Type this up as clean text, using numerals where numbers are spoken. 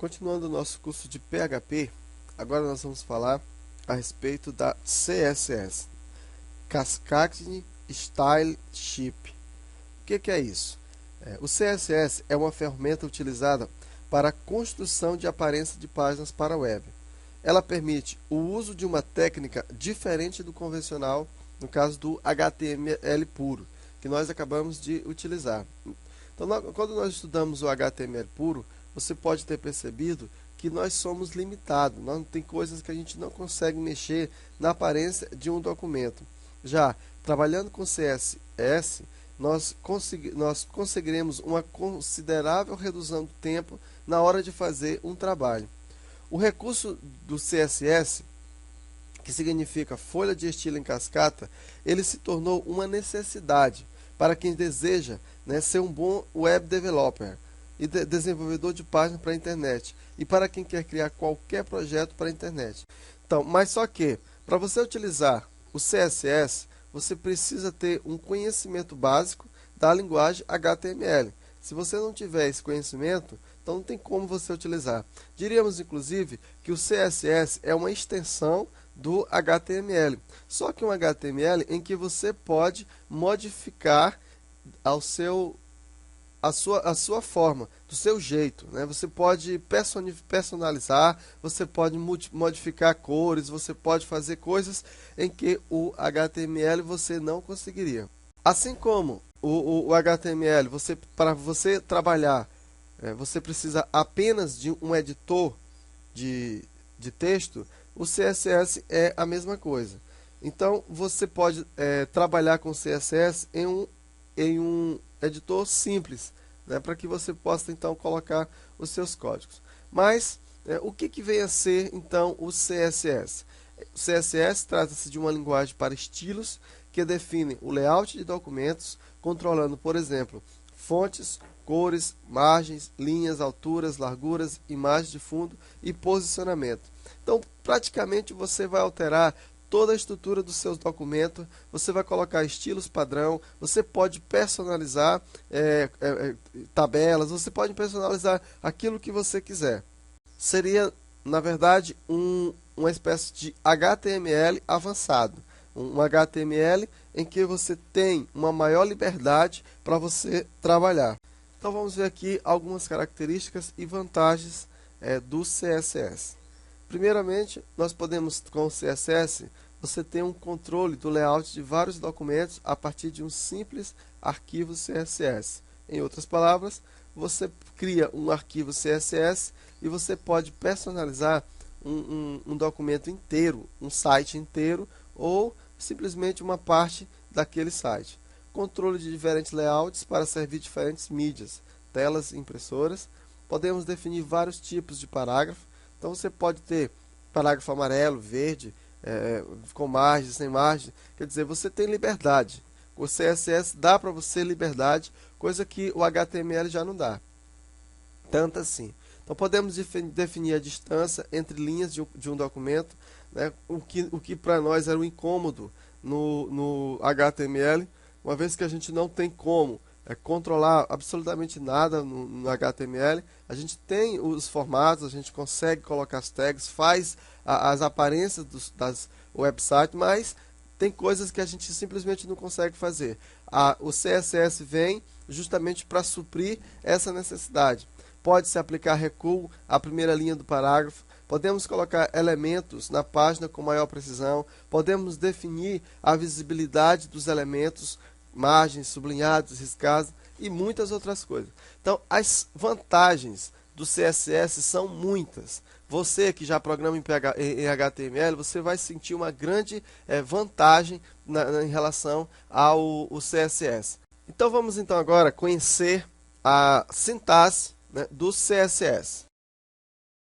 Continuando o nosso curso de PHP, agora nós vamos falar a respeito da CSS, Cascade Style Sheet. O que é isso? O CSS é uma ferramenta utilizada para a construção de aparência de páginas para a web. Ela permite o uso de uma técnica diferente do convencional, no caso do HTML puro, que nós acabamos de utilizar. Então, quando nós estudamos o HTML puro, você pode ter percebido que nós somos limitados. Tem coisas que a gente não consegue mexer na aparência de um documento. Já trabalhando com CSS, nós conseguiremos uma considerável redução do tempo na hora de fazer um trabalho. O recurso do CSS, que significa folha de estilo em cascata, ele se tornou uma necessidade para quem deseja, ser um bom web developer e desenvolvedor de páginas para a internet, e para quem quer criar qualquer projeto para a internet. Então, mas só que, para você utilizar o CSS, você precisa ter um conhecimento básico da linguagem HTML. Se você não tiver esse conhecimento, então não tem como você utilizar. Diríamos, inclusive, que o CSS é uma extensão do HTML. Só que um HTML em que você pode modificar a sua forma, do seu jeito, Você pode personalizar, você pode modificar cores, você pode fazer coisas em que o HTML você não conseguiria. Assim como o HTML, para você trabalhar, você precisa apenas de um editor de texto. O CSS é a mesma coisa. Então, você pode trabalhar com CSS em um editor simples, para que você possa então colocar os seus códigos. Mas o que vem a ser então o CSS? O CSS trata-se de uma linguagem para estilos que define o layout de documentos, controlando, por exemplo, fontes, cores, margens, linhas, alturas, larguras, imagens de fundo e posicionamento. Então, praticamente você vai alterar toda a estrutura dos seus documentos, você vai colocar estilos padrão, você pode personalizar tabelas, você pode personalizar aquilo que você quiser. Seria, na verdade, uma espécie de HTML avançado, um HTML em que você tem uma maior liberdade para você trabalhar. Então vamos ver aqui algumas características e vantagens do CSS. Primeiramente, nós podemos, com o CSS, você ter um controle do layout de vários documentos a partir de um simples arquivo CSS. Em outras palavras, você cria um arquivo CSS e você pode personalizar um documento inteiro, um site inteiro, ou simplesmente uma parte daquele site. Controle de diferentes layouts para servir diferentes mídias, telas e impressoras. Podemos definir vários tipos de parágrafo. Então você pode ter parágrafo amarelo, verde, com margem, sem margem. Quer dizer, você tem liberdade. O CSS dá para você liberdade, coisa que o HTML já não dá. Tanto assim. Então podemos definir a distância entre linhas de um documento, o que para nós era um incômodo no HTML, uma vez que a gente não tem como controlar absolutamente nada no HTML. A gente tem os formatos, a gente consegue colocar as tags, faz as aparências das websites, mas tem coisas que a gente simplesmente não consegue fazer. O CSS vem justamente para suprir essa necessidade. Pode-se aplicar recuo à primeira linha do parágrafo, podemos colocar elementos na página com maior precisão, podemos definir a visibilidade dos elementos, margens, sublinhados, riscados e muitas outras coisas. Então, as vantagens do CSS são muitas. Você que já programa em HTML, você vai sentir uma grande vantagem em relação ao CSS. Então, vamos então agora conhecer a sintaxe do CSS.